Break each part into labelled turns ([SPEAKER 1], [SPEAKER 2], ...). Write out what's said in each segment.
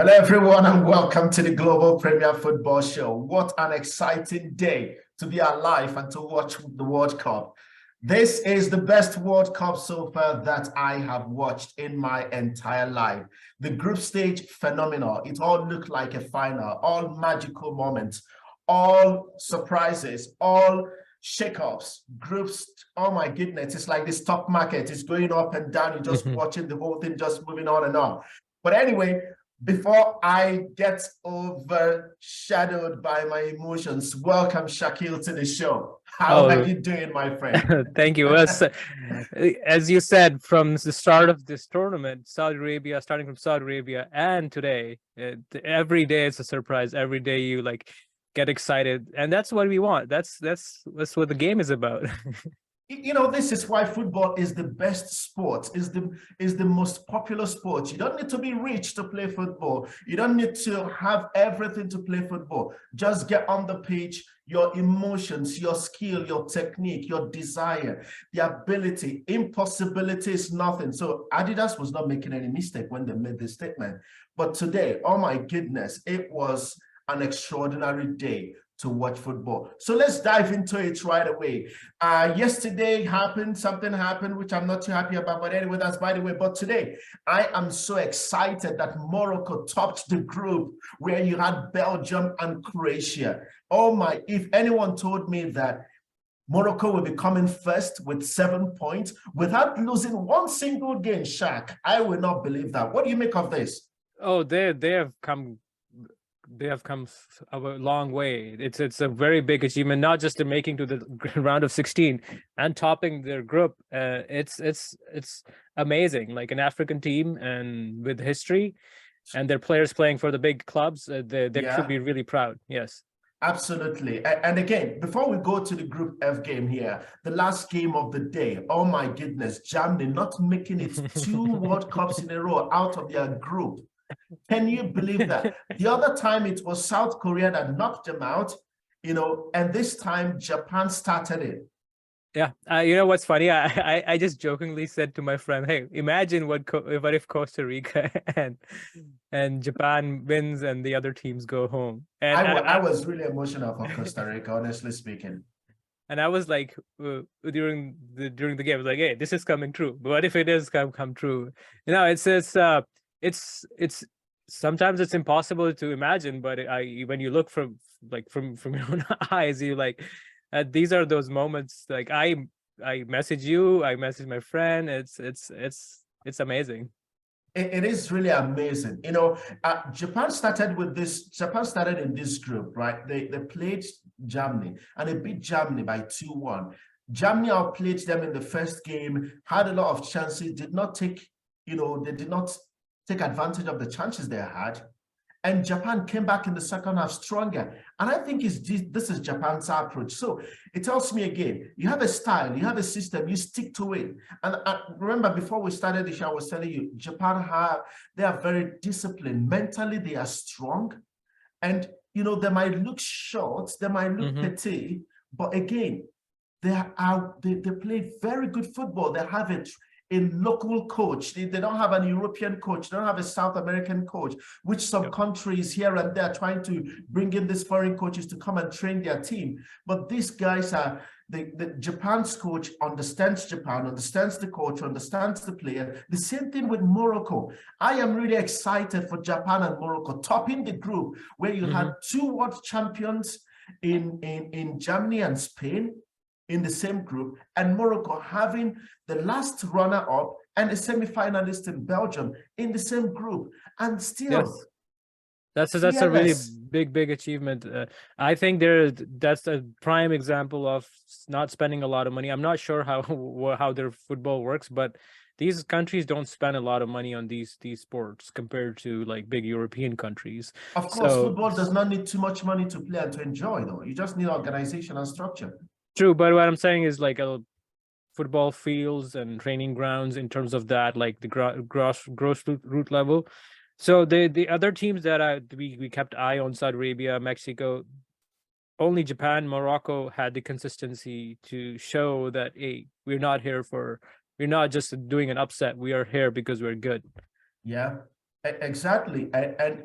[SPEAKER 1] Hello, everyone, and welcome to the Global Premier Football Show. What an exciting day to be alive and to watch the World Cup. This is the best World Cup so far that I have watched in my entire life. The group stage, phenomenal. It all looked like a final, all magical moments, all surprises, all shakeups, groups. Oh my goodness, it's like the stock market is going up and down. You're just watching the whole thing just moving on and on. But anyway, before I get overshadowed by my emotions, welcome Shakil to the show. How are you doing, my friend?
[SPEAKER 2] Thank you. As you said, from the start of this tournament, starting from Saudi Arabia, and today, every day it's a surprise. Every day you get excited, and that's what we want. That's what the game is about.
[SPEAKER 1] You know, this is why football is the best sport, is the most popular sport. You don't need to be rich to play football. You don't need to have everything to play football. Just get on the pitch, your emotions, your skill, your technique, your desire, the ability. Impossibility is nothing. So Adidas was not making any mistake when they made this statement. But today, oh my goodness, it was an extraordinary day to watch football. So let's dive into it right away. Yesterday something happened, which I'm not too happy about, but anyway, that's by the way. But today, I am so excited that Morocco topped the group where you had Belgium and Croatia. Oh my, if anyone told me that Morocco will be coming first with 7 points without losing one single game, Shaq, I will not believe that. What do you make of this?
[SPEAKER 2] Oh, they have come a long way. It's a very big achievement, not just in making to the round of 16 and topping their group. It's amazing. Like an African team and with history, and their players playing for the big clubs, they should be really proud. Yes.
[SPEAKER 1] Absolutely. And again, before we go to the Group F game here, the last game of the day, oh my goodness, Germany not making it 2 World Cups in a row out of their group. Can you believe that? The other time it was South Korea that knocked them out, and this time Japan started it.
[SPEAKER 2] Yeah, you know what's funny? I just jokingly said to my friend, "Hey, imagine what if Costa Rica and Japan wins and the other teams go home." And
[SPEAKER 1] I was really emotional for Costa Rica, honestly speaking.
[SPEAKER 2] And I was like, during the game, I was like, "Hey, this is coming true. But what if it is come true?" It's sometimes it's impossible to imagine, but when you look from your own eyes, you these are those moments. Like I message you, I message my friend. It's amazing.
[SPEAKER 1] It is really amazing. Japan started in this group, right? They played Germany and they beat Germany by 2-1. Germany outplayed them in the first game, had a lot of chances, did not take advantage of the chances they had. And Japan came back in the second half stronger. And I think this is Japan's approach. So it tells me again, you have a style, you have a system, you stick to it. And remember, before we started the show, I was telling you, they are very disciplined. Mentally, they are strong. And, they might look short, they might look petite, but again, they play very good football. They have it in local coach. They don't have an European coach. They don't have a South American coach, which some countries here and there are trying to bring in these foreign coaches to come and train their team. But these guys are, the Japan's coach understands Japan, understands the coach, understands the player. The same thing with Morocco. I am really excited for Japan and Morocco topping the group where you had 2 world champions in Germany and Spain in the same group, and Morocco having the last runner-up and a semi-finalist in Belgium in the same group, and still.
[SPEAKER 2] Yes. That's a really big achievement. I think that's a prime example of not spending a lot of money. I'm not sure how their football works, but these countries don't spend a lot of money on these sports compared to like big European countries.
[SPEAKER 1] Of course, football does not need too much money to play and to enjoy, though. You just need organization and structure.
[SPEAKER 2] True, but what I'm saying is like football fields and training grounds in terms of that, like the gross root level. So the other teams that we kept eye on, Saudi Arabia, Mexico, only Japan, Morocco had the consistency to show that, hey, we're not just doing an upset. We are here because we're good.
[SPEAKER 1] Yeah. Exactly. And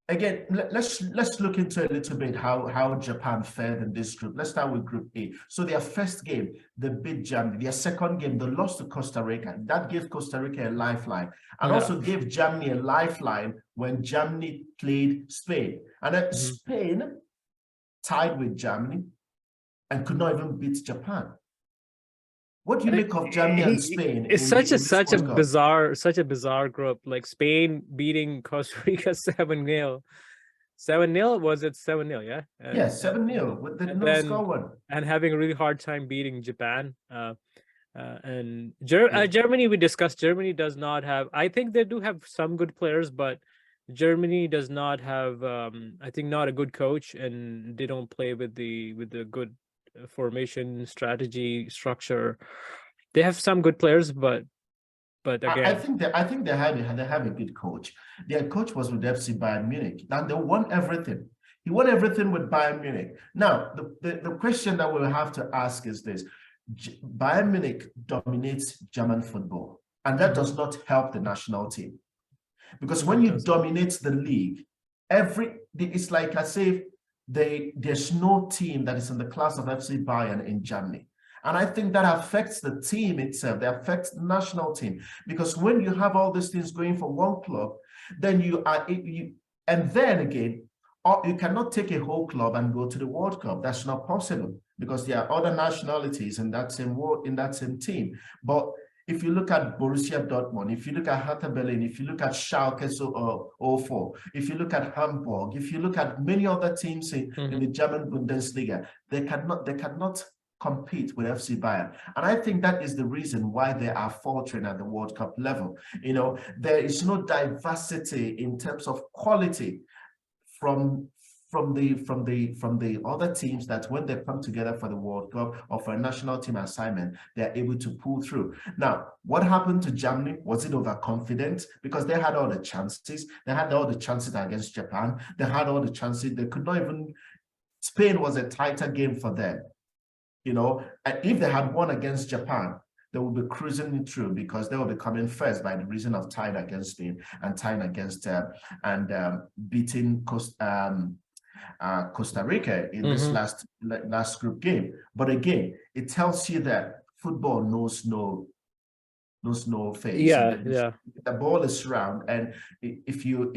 [SPEAKER 1] again, let's look into a little bit how Japan fared in this group. Let's start with Group A. So their first game, they beat Germany. Their second game, they lost to Costa Rica. That gave Costa Rica a lifeline, and
[SPEAKER 2] Yeah.
[SPEAKER 1] also gave Germany a lifeline when Germany played Spain. And then Spain tied with Germany and could not even beat Japan. What do you make of Germany and Spain
[SPEAKER 2] It's
[SPEAKER 1] in this World Cup?
[SPEAKER 2] such a bizarre group. Like Spain beating Costa Rica 7-0. 7-0, was it 7-0? Yeah.
[SPEAKER 1] Yes, 7-0 with the no score one.
[SPEAKER 2] And having a really hard time beating Japan. And Germany, we discussed. Germany does not have. I think they do have some good players, but Germany does not have. I think not a good coach, and they don't play with the good formation, strategy, structure. They have some good players, but again,
[SPEAKER 1] I think they have a good coach. Their coach was with FC Bayern Munich, and they won everything. He won everything with Bayern Munich. Now, the question that we'll have to ask is this: Bayern Munich dominates German football, and that does not help the national team, because when you dominate the league, it's like I say, there's no team that is in the class of FC Bayern in Germany. And I think that affects the team itself. That affects the national team, because when you have all these things going for one club, then and then again, you cannot take a whole club and go to the World Cup. That's not possible, because there are other nationalities in that same team. But if you look at Borussia Dortmund, if you look at Hertha Berlin, if you look at Schalke 04, if you look at Hamburg, if you look at many other teams in the German Bundesliga, they cannot compete with FC Bayern. And I think that is the reason why they are faltering at the World Cup level. You know, there is no diversity in terms of quality from the other teams, that when they come together for the World Cup or for a national team assignment, they're able to pull through. Now, what happened to Germany? Was it overconfident? Because they had all the chances. They had all the chances against Japan. They had all the chances. They could not even. Spain was a tighter game for them. You know, and if they had won against Japan, they will be cruising through, because they will be coming first by the reason of tying against Spain and tying against beating Costa Rica in this last group game. But again, it tells you that football knows no face.
[SPEAKER 2] Yeah.
[SPEAKER 1] The ball is round, and if you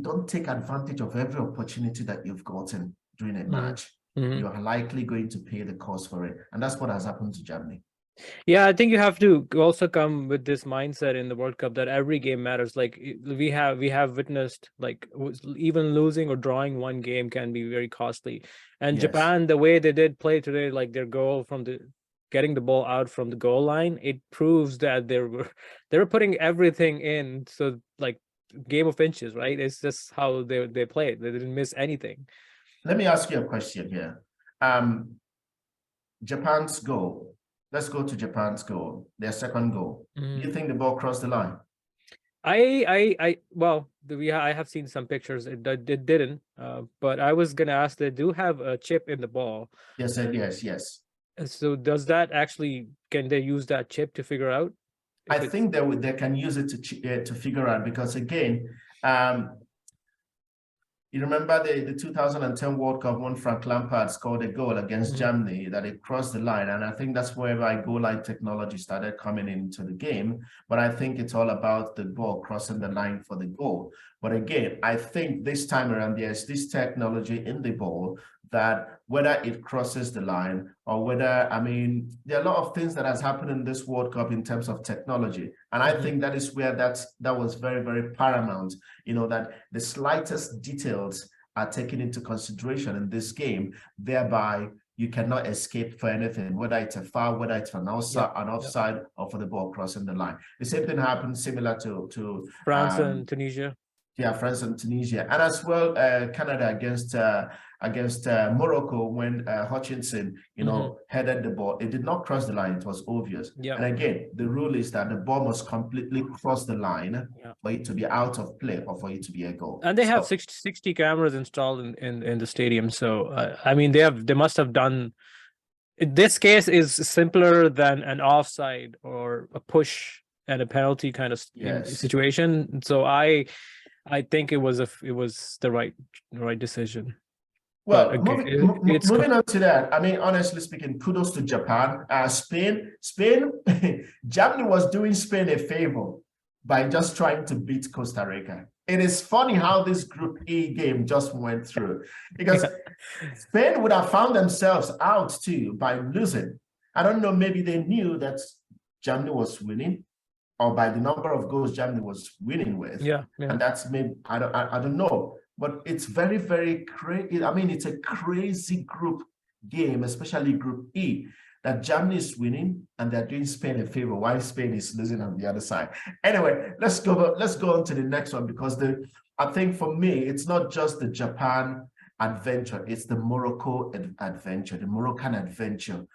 [SPEAKER 1] don't take advantage of every opportunity that you've gotten during a match, you're likely going to pay the cost for it. And that's what has happened to Germany.
[SPEAKER 2] Yeah, I think you have to also come with this mindset in the World Cup that every game matters. Like we have witnessed, like even losing or drawing one game can be very costly. And
[SPEAKER 1] Yes.
[SPEAKER 2] Japan, the way they did play today, like their goal from getting the ball out from the goal line, it proves that they were putting everything in. So like game of inches, right? It's just how they played. They didn't miss anything.
[SPEAKER 1] Let me ask you a question here. Japan's goal. Let's go to Japan's goal. Their second goal. Do you think the ball crossed the line?
[SPEAKER 2] I have seen some pictures. It didn't. But I was gonna ask. They do have a chip in the ball.
[SPEAKER 1] Yes. Yes.
[SPEAKER 2] So does that actually? Can they use that chip to figure out?
[SPEAKER 1] I think they can use it to figure out, because again, you remember the 2010 World Cup when Frank Lampard scored a goal against Germany, that it crossed the line. And I think that's where goal line technology started coming into the game. But I think it's all about the ball crossing the line for the goal. But again, I think this time around, there's this technology in the ball that whether it crosses the line or whether, I mean, there are a lot of things that has happened in this World Cup in terms of technology. And I think that is where that was very, very paramount, you know, that the slightest details are taken into consideration in this game, thereby you cannot escape for anything, whether it's a foul, whether it's an offside, or for the ball crossing the line. The same thing happened similar to
[SPEAKER 2] France and Tunisia.
[SPEAKER 1] Yeah, France and Tunisia, and as well Canada against Morocco, when Hutchinson, you know, headed the ball. It did not cross the line. It was obvious.
[SPEAKER 2] Yeah.
[SPEAKER 1] And again, the rule is that the ball must completely cross the line for it to be out of play or for it to be a goal.
[SPEAKER 2] And they have 60 cameras installed in the stadium. So I mean, they must have done. This case is simpler than an offside or a push and a penalty kind of
[SPEAKER 1] Yes.
[SPEAKER 2] situation. So I think it was the right decision. But
[SPEAKER 1] Well,
[SPEAKER 2] again, it's
[SPEAKER 1] moving on to that, I mean, honestly speaking, kudos to Japan. Spain, Germany was doing Spain a favor by just trying to beat Costa Rica. It is funny how this Group E game just went through, because Spain would have found themselves out too by losing. I don't know, maybe they knew that Germany was winning, or by the number of goals Germany was winning with.
[SPEAKER 2] Yeah.
[SPEAKER 1] And that's maybe, I don't know. But it's very, very crazy. I mean, it's a crazy group game, especially Group E, that Germany is winning and they're doing Spain a favor while Spain is losing on the other side. Anyway, let's go on to the next one, because I think for me, it's not just the Japan adventure, it's the Morocco adventure, the Moroccan adventure.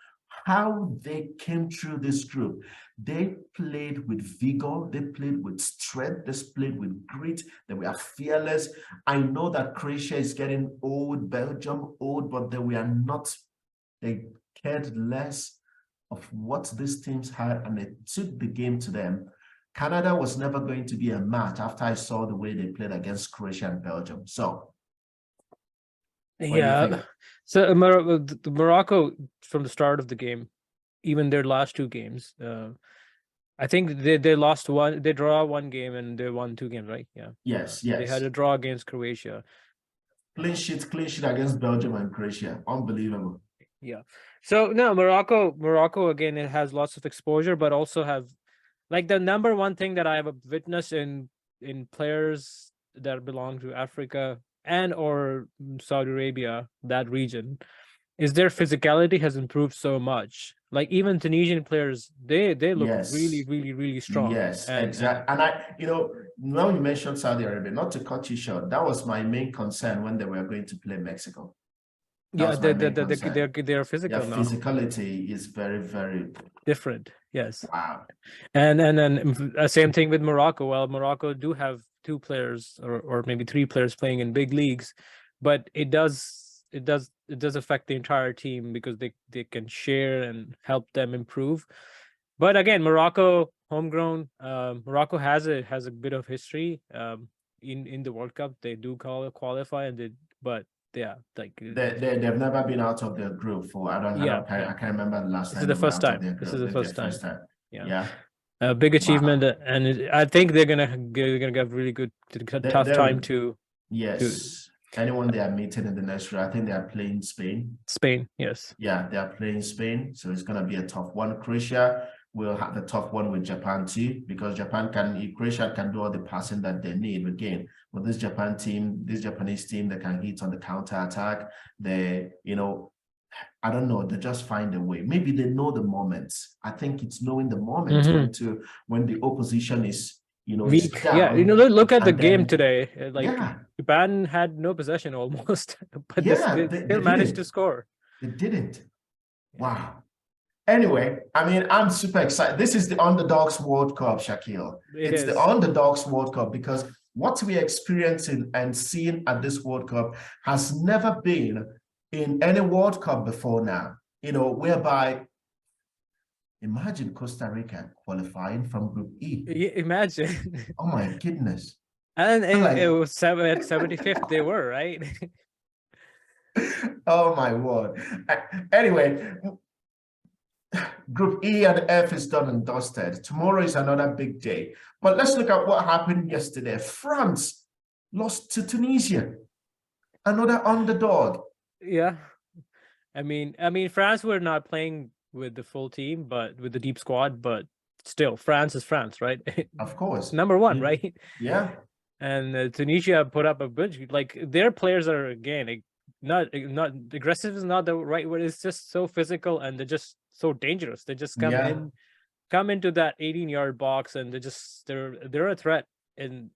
[SPEAKER 1] How they came through this group. They played with vigor, they played with strength, they played with grit, they were fearless. I know that Croatia is getting old, Belgium old, but they cared less of what these teams had, and they took the game to them. Canada was never going to be a match after I saw the way they played against Croatia and Belgium. So
[SPEAKER 2] yeah. So Morocco from the start of the game, even their last two games, I think they lost one, they draw one game and they won two games, right? Yeah.
[SPEAKER 1] Yes.
[SPEAKER 2] They had a draw against Croatia.
[SPEAKER 1] Clean sheet against Belgium and Croatia. Unbelievable.
[SPEAKER 2] Yeah. So no, Morocco again, it has lots of exposure, but also have, like, the number one thing that I have witnessed in players that belong to Africa and or Saudi Arabia, that region, is their physicality has improved so much. Like even Tunisian players, they look really strong.
[SPEAKER 1] Yes, exactly. And now you mentioned Saudi Arabia, not to cut you short, that was my main concern when they were going to play Mexico.
[SPEAKER 2] Yeah, they're physical now.
[SPEAKER 1] Physicality is very, very
[SPEAKER 2] different. Yes.
[SPEAKER 1] Wow.
[SPEAKER 2] And then same thing with Morocco. Well, Morocco do have two players or maybe three players playing in big leagues, but it does affect the entire team because they can share and help them improve. But again, Morocco homegrown. Morocco has a bit of history in the World Cup. They do qualify, but yeah, like
[SPEAKER 1] they've never been out of their group for I can't remember the last time.
[SPEAKER 2] This is the first time. This is the first time.
[SPEAKER 1] Yeah.
[SPEAKER 2] A big achievement, and I think they're gonna get really tough time to.
[SPEAKER 1] Yes. Anyone they are meeting in the next round, I think they are playing Spain.
[SPEAKER 2] Spain, yes.
[SPEAKER 1] Yeah, they are playing Spain, so it's gonna be a tough one. Croatia will have the tough one with Japan too, because Croatia can do all the passing that they need. Again, with this Japanese team, they can hit on the counter attack. They, I don't know, they just find a way. Maybe they know the moments. I think it's knowing the moment when the opposition is,
[SPEAKER 2] weak. Down, look at the game today. Japan had no possession almost, but they still managed to score.
[SPEAKER 1] They didn't. Wow. Anyway, I mean, I'm super excited. This is the Underdogs World Cup, Shakil. It's the Underdogs World Cup, because what we're experiencing and seeing at this World Cup has never been in any World Cup before now, whereby imagine Costa Rica qualifying from Group E.
[SPEAKER 2] Imagine.
[SPEAKER 1] Oh my goodness.
[SPEAKER 2] And it was 75th they were, right?
[SPEAKER 1] Oh my word. Anyway, Group E and F is done and dusted. Tomorrow is another big day. But let's look at what happened yesterday. France lost to Tunisia. Another underdog.
[SPEAKER 2] Yeah. I mean, France were not playing with the full team, but with the deep squad, but still, France is France, right?
[SPEAKER 1] Of course.
[SPEAKER 2] Number one, right?
[SPEAKER 1] Yeah.
[SPEAKER 2] And Tunisia put up a good, like, their players are, again, not aggressive is not the right word. It's just so physical, and they're just so dangerous. They just come into that 18-yard box, and they're a threat, and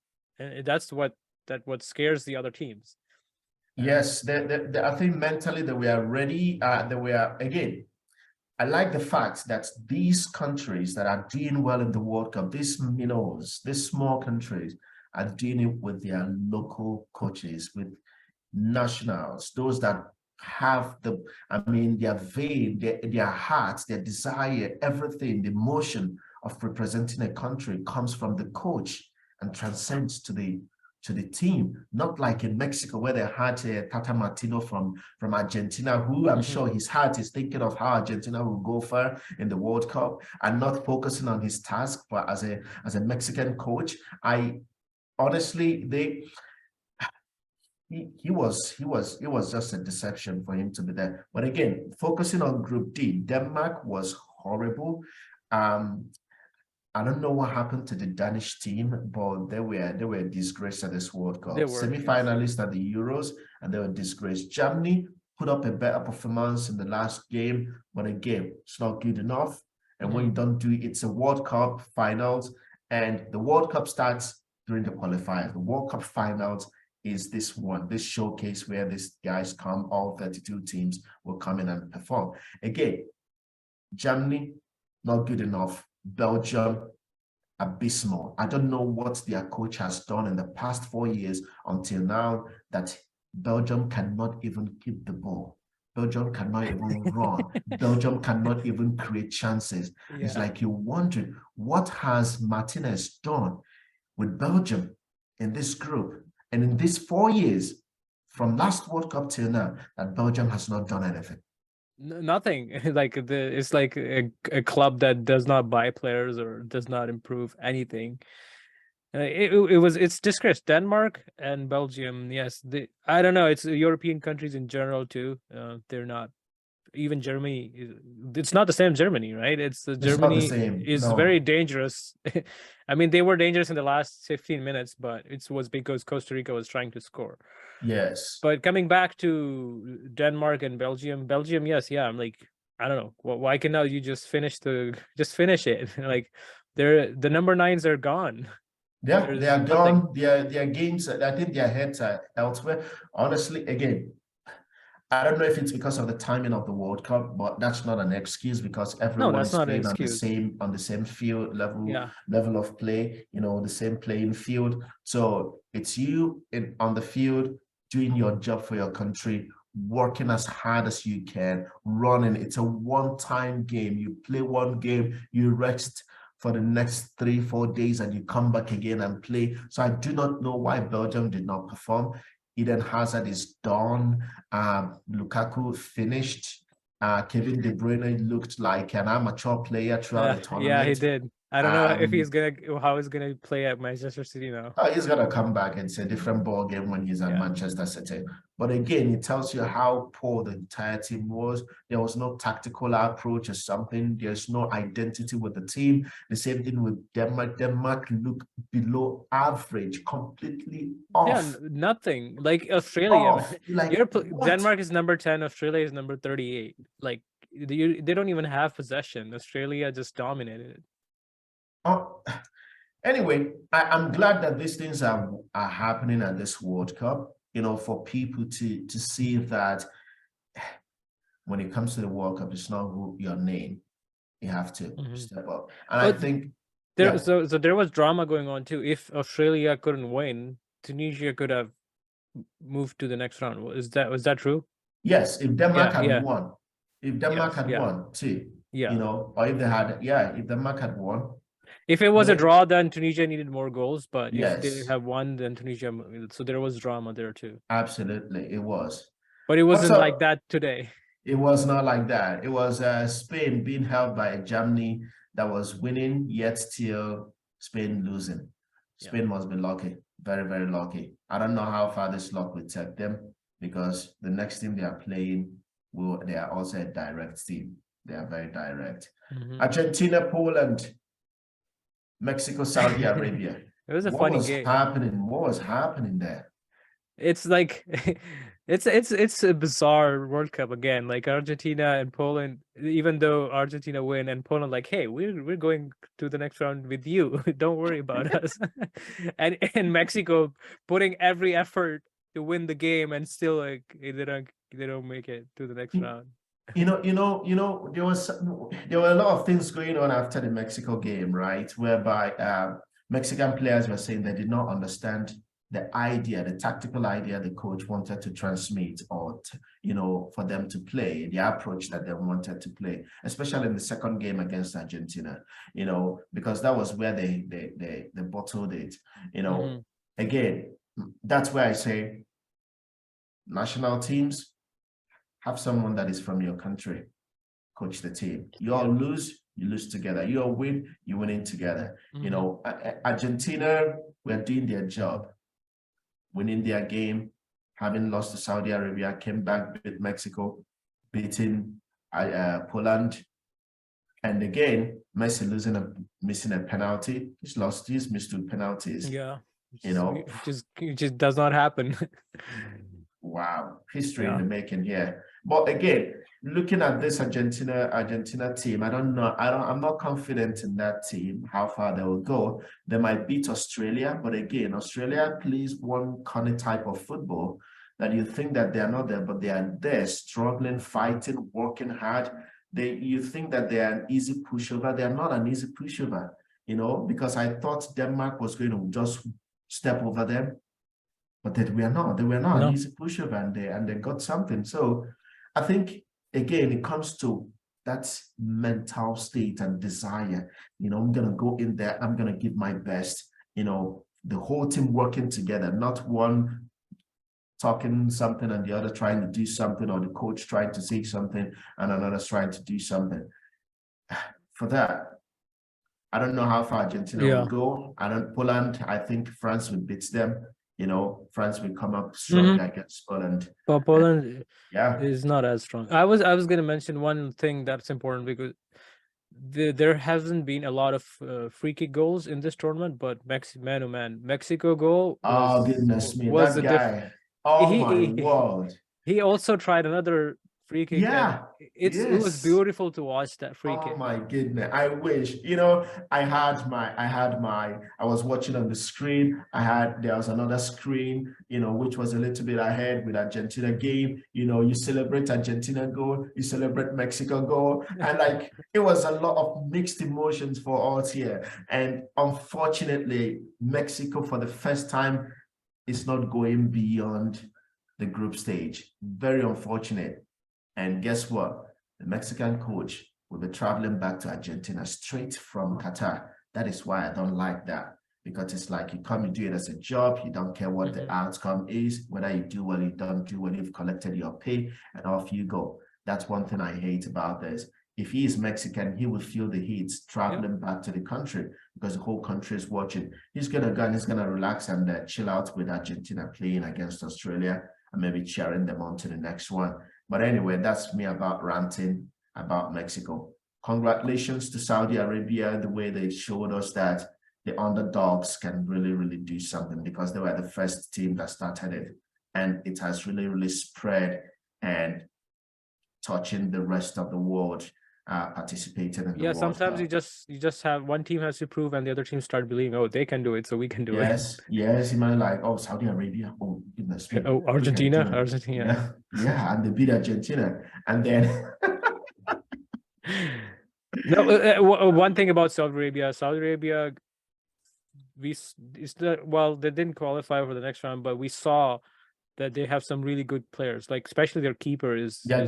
[SPEAKER 2] that's what scares the other teams.
[SPEAKER 1] Yes, I think mentally that we are ready. Again, I like the fact that these countries that are doing well in the World Cup, these small countries, are doing it with their local coaches, with nationals, those that have their vein, their hearts, their desire, everything, the motion of representing a country comes from the coach and transcends to the team, not like in Mexico where they had Tata Martino from Argentina, who I'm sure his heart is thinking of how Argentina will go far in the World Cup and not focusing on his task. But as a Mexican coach, I honestly he was just a deception for him to be there. But again, focusing on Group D, Denmark was horrible. I don't know what happened to the Danish team, but they were disgraced at this World Cup. Semi-finalists at the Euros, and they were disgraced. Germany put up a better performance in the last game, but again, it's not good enough. And when you don't do it, it's a World Cup finals, and the World Cup starts during the qualifiers. The World Cup finals is this showcase where these guys come, all 32 teams will come in and perform. Again, Germany, not good enough. Belgium, abysmal. I don't know what their coach has done in the past 4 years until now that Belgium cannot even keep the ball. Belgium cannot even run. Belgium cannot even create chances. Yeah. It's like you're wondering, what has Martinez done with Belgium in this group? And in these 4 years, from last World Cup till now, that Belgium has not done anything.
[SPEAKER 2] Nothing. It's like a club that does not buy players or does not improve anything. It's disgrace. Denmark and Belgium, yes. I don't know. It's European countries in general too. They're not. Even Germany, it's not the same Germany, right? Germany is very dangerous. I mean, they were dangerous in the last 15 minutes, but it was because Costa Rica was trying to score.
[SPEAKER 1] Yes.
[SPEAKER 2] But coming back to Denmark and Belgium, yes, yeah. I'm like, I don't know. Why can now you just finish it? Like, the number 9s are gone.
[SPEAKER 1] Yeah, they are gone. Their games, I think their heads are elsewhere. Honestly, again, I don't know if it's because of the timing of the World Cup, but that's not an excuse because everyone is playing on the same field level of play, the same playing field. So it's you on the field doing your job for your country, working as hard as you can, running. It's a one-time game. You play one game, you rest for the next 3-4 days, and you come back again and play. So I do not know why Belgium did not perform. Eden Hazard is done. Lukaku finished. Kevin De Bruyne looked like an amateur player throughout the tournament.
[SPEAKER 2] Yeah, he did. I don't know if how he's gonna play at Manchester City now.
[SPEAKER 1] Oh, he's gonna come back. It's a different ball game when he's at Manchester City. But again, it tells you how poor the entire team was. There was no tactical approach or something. There's no identity with the team. The same thing with Denmark. Denmark looked below average, completely off.
[SPEAKER 2] Yeah, nothing. Like Australia. Denmark is number 10. Australia is number 38. Like they don't even have possession. Australia just dominated it.
[SPEAKER 1] Anyway, I'm glad that these things are happening at this World Cup, for people to see that when it comes to the World Cup, it's not your name. You have to step up. And I think
[SPEAKER 2] so there was drama going on too. If Australia couldn't win, Tunisia could have moved to the next round. Was that true?
[SPEAKER 1] Yes, if Denmark had won. If Denmark had won too. Or if Denmark had won.
[SPEAKER 2] If it was a draw, then Tunisia needed more goals. But if they have won, then Tunisia. So there was drama there too.
[SPEAKER 1] Absolutely, it was.
[SPEAKER 2] But it wasn't like that today.
[SPEAKER 1] It was not like that. It was Spain being held by Germany that was winning, yet still Spain losing. Spain must be lucky, very, very lucky. I don't know how far this luck will take them because the next team they are playing, they are also a direct team. They are very direct. Argentina, Poland, Mexico, Saudi Arabia.
[SPEAKER 2] It was a funny game.
[SPEAKER 1] What was happening there?
[SPEAKER 2] It's like it's a bizarre World Cup again. Like Argentina and Poland, even though Argentina win and Poland like, hey, we're going to the next round with you. Don't worry about us. and Mexico putting every effort to win the game and still like they don't make it to the next round.
[SPEAKER 1] There were a lot of things going on after the Mexico game, right? Whereby Mexican players were saying they did not understand the idea, the tactical idea the coach wanted to transmit, or for them to play, the approach that they wanted to play, especially in the second game against Argentina, because that was where they bottled it. Again, that's where I say national teams, have someone that is from your country coach the team. You all lose, you lose together. You all win, you winning together. Argentina were doing their job, winning their game, having lost to Saudi Arabia, came back, beat Mexico, beating Poland. And again, Messi missing a penalty. He's missed 2 penalties.
[SPEAKER 2] Yeah. It just does not happen.
[SPEAKER 1] Wow, history in the making here. But again, looking at this Argentina team, I don't know. I'm not confident in that team, how far they will go. They might beat Australia, but again, Australia plays one kind of type of football that you think that they are not there, but they are there, struggling, fighting, working hard. You think that they are an easy pushover. They are not an easy pushover, because I thought Denmark was going to just step over them. But they were not an easy pushover, and they got something. So I think, again, it comes to that mental state and desire. I'm going to go in there, I'm going to give my best, the whole team working together, not one talking something and the other trying to do something, or the coach trying to say something and another's trying to do something. For that, I don't know how far Argentina will go. Poland, I think France will beat them. France will come up strong against Poland.
[SPEAKER 2] But Poland is not as strong. I was going to mention one thing that's important, because there hasn't been a lot of free kick goals in this tournament, but Mexico goal was,
[SPEAKER 1] goodness me,
[SPEAKER 2] was
[SPEAKER 1] that guy. My word.
[SPEAKER 2] He also tried another free kick.
[SPEAKER 1] Yeah,
[SPEAKER 2] it was beautiful to watch that free kick.
[SPEAKER 1] Oh my goodness. I wish, I was watching on the screen. There was another screen, which was a little bit ahead with Argentina game. You celebrate Argentina goal, you celebrate Mexico goal. And it was a lot of mixed emotions for us here. And unfortunately, Mexico for the first time is not going beyond the group stage. Very unfortunate. And guess what? The Mexican coach will be traveling back to Argentina straight from Qatar. That is why I don't like that, because it's like you come, you do it as a job, you don't care what the outcome is, whether you do well, you don't do well, you've collected your pay, and off you go. That's one thing I hate about this. If he is Mexican, he will feel the heat traveling back to the country, because the whole country is watching. He's going to go and he's going to relax and chill out with Argentina playing against Australia, and maybe cheering them on to the next one. But anyway, that's me about ranting about Mexico. Congratulations to Saudi Arabia, the way they showed us that the underdogs can really, really do something, because they were the first team that started it. And it has really, really spread and touching the rest of the world participating in the World
[SPEAKER 2] sometimes
[SPEAKER 1] Cup.
[SPEAKER 2] you just have one team has to prove, and the other team start believing, oh, they can do it, so we can do
[SPEAKER 1] it. Yes, you might oh, Saudi Arabia, oh goodness me.
[SPEAKER 2] Oh, Argentina.
[SPEAKER 1] Yeah, and they beat Argentina, and then
[SPEAKER 2] one thing about Saudi Arabia, they didn't qualify for the next round, but we saw that they have some really good players, especially their keeper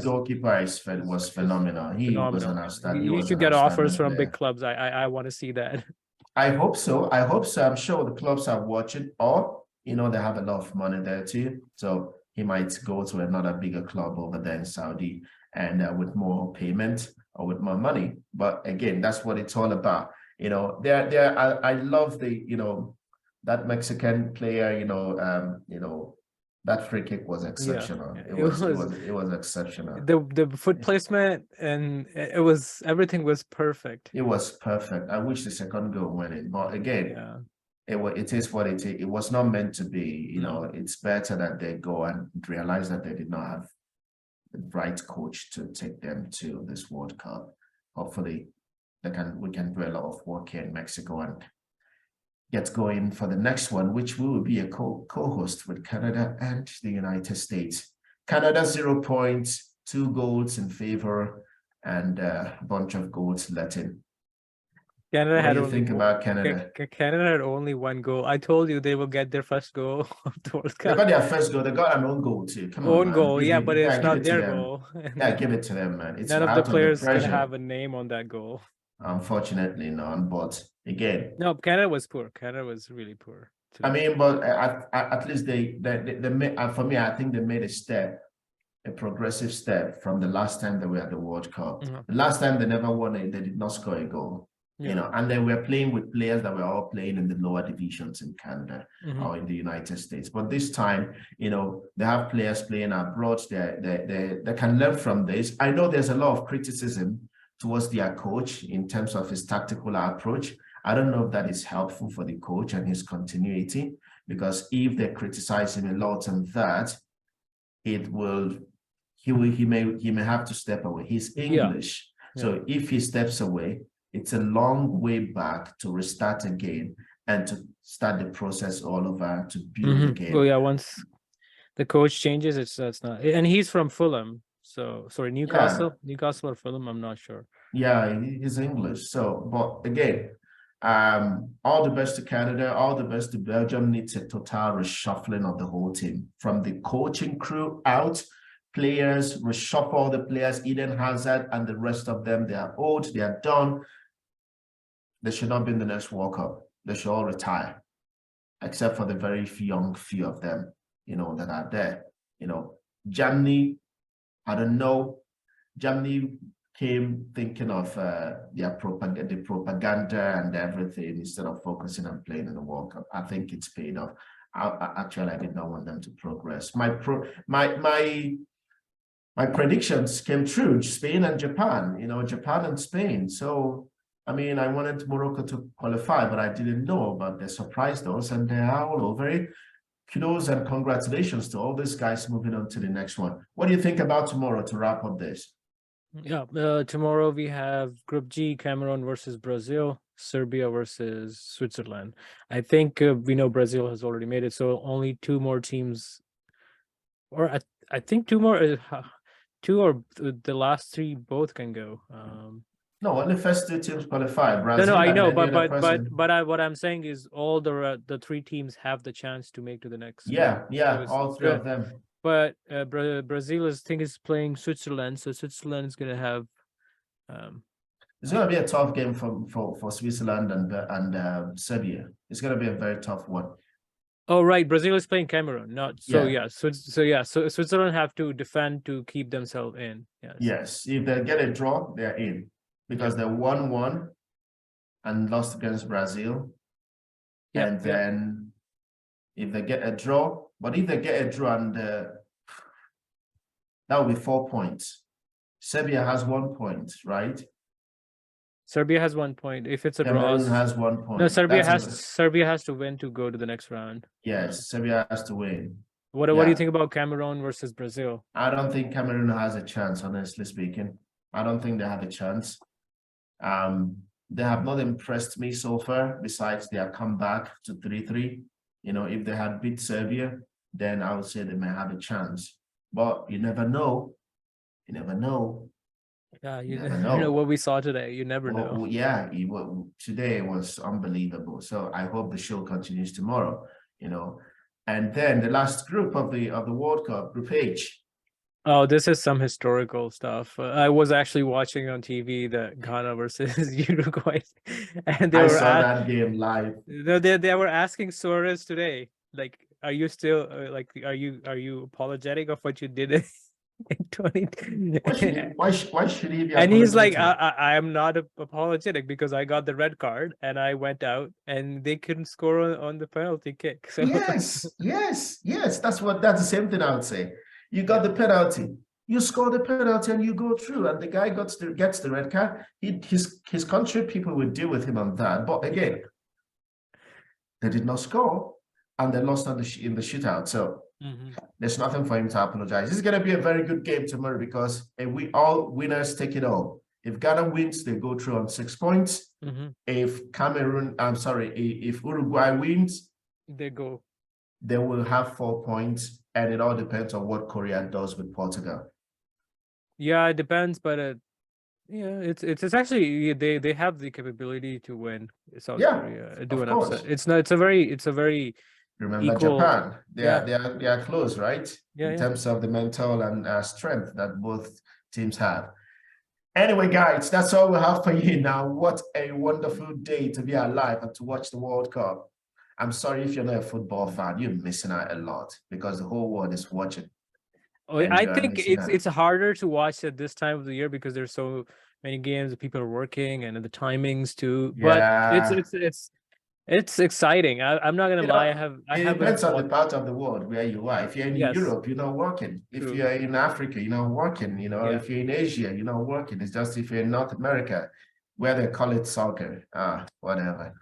[SPEAKER 1] goalkeeper was phenomenal. He was an outstanding.
[SPEAKER 2] You should get offers from big clubs. I want to see that.
[SPEAKER 1] I hope so. I'm sure the clubs are watching, or they have a lot of money there too. So he might go to another bigger club over there in Saudi, and with more payment or with more money. But again, that's what it's all about. I love that Mexican player. That free kick was exceptional. It was exceptional.
[SPEAKER 2] The foot placement and everything was perfect.
[SPEAKER 1] It was perfect. I wish the second goal went in, but again, it is what it is. It was not meant to be. It's better that they go and realize that they did not have the right coach to take them to this World Cup. Hopefully, we can do a lot of work here in Mexico and get going for the next one, which will be a co-host with Canada and the United States. Canada 0 points, 2 goals in favor, and a bunch of goals let in.
[SPEAKER 2] Canada
[SPEAKER 1] What
[SPEAKER 2] had
[SPEAKER 1] do you
[SPEAKER 2] only
[SPEAKER 1] think about Canada?
[SPEAKER 2] Canada had only one goal. I told you they will get their first goal of the World
[SPEAKER 1] They
[SPEAKER 2] Cup.
[SPEAKER 1] got their first goal. They got an own goal too. Come on,
[SPEAKER 2] Own
[SPEAKER 1] man.
[SPEAKER 2] goal, yeah, but
[SPEAKER 1] Yeah,
[SPEAKER 2] it's
[SPEAKER 1] give
[SPEAKER 2] not
[SPEAKER 1] it to
[SPEAKER 2] their
[SPEAKER 1] them.
[SPEAKER 2] goal.
[SPEAKER 1] Yeah, give it to them, man. It's
[SPEAKER 2] None of the
[SPEAKER 1] out of the
[SPEAKER 2] players can
[SPEAKER 1] pressure.
[SPEAKER 2] have a name on that goal.
[SPEAKER 1] Unfortunately, none. But again,
[SPEAKER 2] No, Canada was poor. Canada was really poor
[SPEAKER 1] I
[SPEAKER 2] today.
[SPEAKER 1] mean, but at least they made, for me, I think they made a progressive step from the last time they were at the World Cup.
[SPEAKER 2] Mhm.
[SPEAKER 1] The last time they never won it, they did not score a goal.
[SPEAKER 2] Yeah.
[SPEAKER 1] And they were playing with players that were all playing in the lower divisions in Canada
[SPEAKER 2] Mhm.
[SPEAKER 1] or in the United States. But this time, they have players playing abroad. They can learn from this. I know there's a lot of criticism towards their coach in terms of his tactical approach. I don't know if that is helpful for the coach and his continuity, because if they criticize him a lot on that, it will he may have to step away. He's English.
[SPEAKER 2] Yeah.
[SPEAKER 1] So if he steps away, it's a long way back to restart again and to start the process all over to build again.
[SPEAKER 2] Well, yeah, once the coach changes, it's not, and he's from Fulham. So sorry, Newcastle, Newcastle or Fulham, I'm not sure.
[SPEAKER 1] Yeah, he's English. So, but again, all the best to Canada, all the best to Belgium. Needs a total reshuffling of the whole team, from the coaching crew out, players, reshuffle all the players. Eden Hazard and the rest of them, they are old, they are done. They should not be in the next World Cup. They should all retire, except for the very young few of them, that are there. Germany, I don't know. Germany came thinking of the propaganda and everything instead of focusing on playing in the World Cup. I think it's paid off. Actually, I did not want them to progress. My predictions came true. Spain and Japan, Japan and Spain. So, I mean, I wanted Morocco to qualify, but I didn't know. But they surprised us, and they are all over it. Kudos and congratulations to all these guys moving on to the next one. What do you think about tomorrow to wrap up this?
[SPEAKER 2] Yeah, tomorrow we have Group G, Cameroon versus Brazil, Serbia versus Switzerland. I think we know Brazil has already made it, so only two more teams, or I think two more, two or the last three both can go.
[SPEAKER 1] No, only first two teams qualify. Brazil
[SPEAKER 2] No, I
[SPEAKER 1] and
[SPEAKER 2] know,
[SPEAKER 1] any other person.
[SPEAKER 2] what I'm saying is all the three teams have the chance to make to the next.
[SPEAKER 1] Yeah,
[SPEAKER 2] So
[SPEAKER 1] all three of them.
[SPEAKER 2] But Brazil is playing Switzerland, so Switzerland is gonna have.
[SPEAKER 1] It's going to be a tough game for Switzerland and Serbia. It's going to be a very tough one.
[SPEAKER 2] Oh right, Brazil is playing Cameroon, not so
[SPEAKER 1] Yeah.
[SPEAKER 2] So Switzerland have to defend to keep themselves in.
[SPEAKER 1] Yes, if they get a draw, they're in, because they won one and lost against Brazil. And then if they get a draw, but if they get a draw, and that will be 4 points. Serbia has 1 point, right?
[SPEAKER 2] Serbia has 1 point. If it's a draw,
[SPEAKER 1] Cameroon has 1 point.
[SPEAKER 2] no, Serbia has to win to go to the next round.
[SPEAKER 1] Yes, Serbia has to win.
[SPEAKER 2] What do you think about Cameroon versus Brazil?
[SPEAKER 1] I don't think Cameroon has a chance, honestly speaking. I don't think they have a chance. They have not impressed me so far, besides their comeback to 3-3. If they had beat Serbia, then I would say they may have a chance. But you never know. You never know.
[SPEAKER 2] Yeah, you never know what we saw today. You never know.
[SPEAKER 1] Yeah, today was unbelievable. So I hope the show continues tomorrow. And then the last group of the World Cup, Group H.
[SPEAKER 2] Oh, this is some historical stuff. I was actually watching on TV the Ghana versus Uruguay, and
[SPEAKER 1] I saw that game live.
[SPEAKER 2] No, they were asking Suarez today, like, are you still are you apologetic of what you did in 20?
[SPEAKER 1] Why should he be?
[SPEAKER 2] And he's like, I am not apologetic because I got the red card and I went out and they couldn't score on the penalty kick. So
[SPEAKER 1] yes. That's the same thing I would say. You got the penalty, you score the penalty, and you go through, and the guy gets the red card. His country people will deal with him on that. But again, they did not score, and they lost in the shootout. So there's nothing for him to apologize. It's going to be a very good game tomorrow, because all winners take it all. If Ghana wins, they go through on 6 points. If Uruguay wins, they will have 4 points. And it all depends on what Korea does with Portugal.
[SPEAKER 2] Yeah, it depends, but Yeah, it's actually they have the capability to win South
[SPEAKER 1] Yeah,
[SPEAKER 2] Korea, do
[SPEAKER 1] of
[SPEAKER 2] an
[SPEAKER 1] course.
[SPEAKER 2] upset. It's a very
[SPEAKER 1] Remember
[SPEAKER 2] equal.
[SPEAKER 1] Japan,
[SPEAKER 2] Yeah,
[SPEAKER 1] they are close, right?
[SPEAKER 2] yeah,
[SPEAKER 1] In
[SPEAKER 2] yeah.
[SPEAKER 1] terms of the mental and strength that both teams have. Anyway, guys, that's all we have for you now. What a wonderful day to be alive and to watch the World Cup. I'm sorry if you're not a football fan, you're missing out a lot because the whole world is watching
[SPEAKER 2] Oh,
[SPEAKER 1] and
[SPEAKER 2] I
[SPEAKER 1] you are
[SPEAKER 2] think
[SPEAKER 1] missing out.
[SPEAKER 2] it's harder to watch at this time of the year because there's so many games, people are working, and the timings too. But
[SPEAKER 1] Yeah,
[SPEAKER 2] it's exciting. I'm not gonna
[SPEAKER 1] you
[SPEAKER 2] lie.
[SPEAKER 1] know,
[SPEAKER 2] I
[SPEAKER 1] it
[SPEAKER 2] haven't
[SPEAKER 1] depends on the
[SPEAKER 2] watched.
[SPEAKER 1] part of the world where you are. If you're in
[SPEAKER 2] Yes,
[SPEAKER 1] Europe, you're not working. If
[SPEAKER 2] true.
[SPEAKER 1] you're in Africa, you're not working.
[SPEAKER 2] Yeah.
[SPEAKER 1] If you're in Asia, you're not working. It's just if you're in North America, where they call it soccer. Whatever.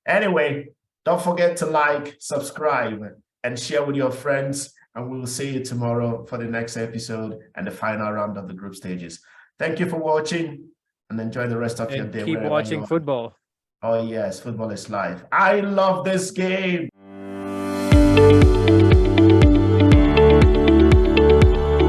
[SPEAKER 1] Anyway, don't forget to like, subscribe, and share with your friends. And we will see you tomorrow for the next episode and the final round of the group stages. Thank you for watching and enjoy the rest of your
[SPEAKER 2] And
[SPEAKER 1] day
[SPEAKER 2] keep
[SPEAKER 1] wherever you
[SPEAKER 2] watching
[SPEAKER 1] are.
[SPEAKER 2] football.
[SPEAKER 1] Oh, yes, football is life. I love this game.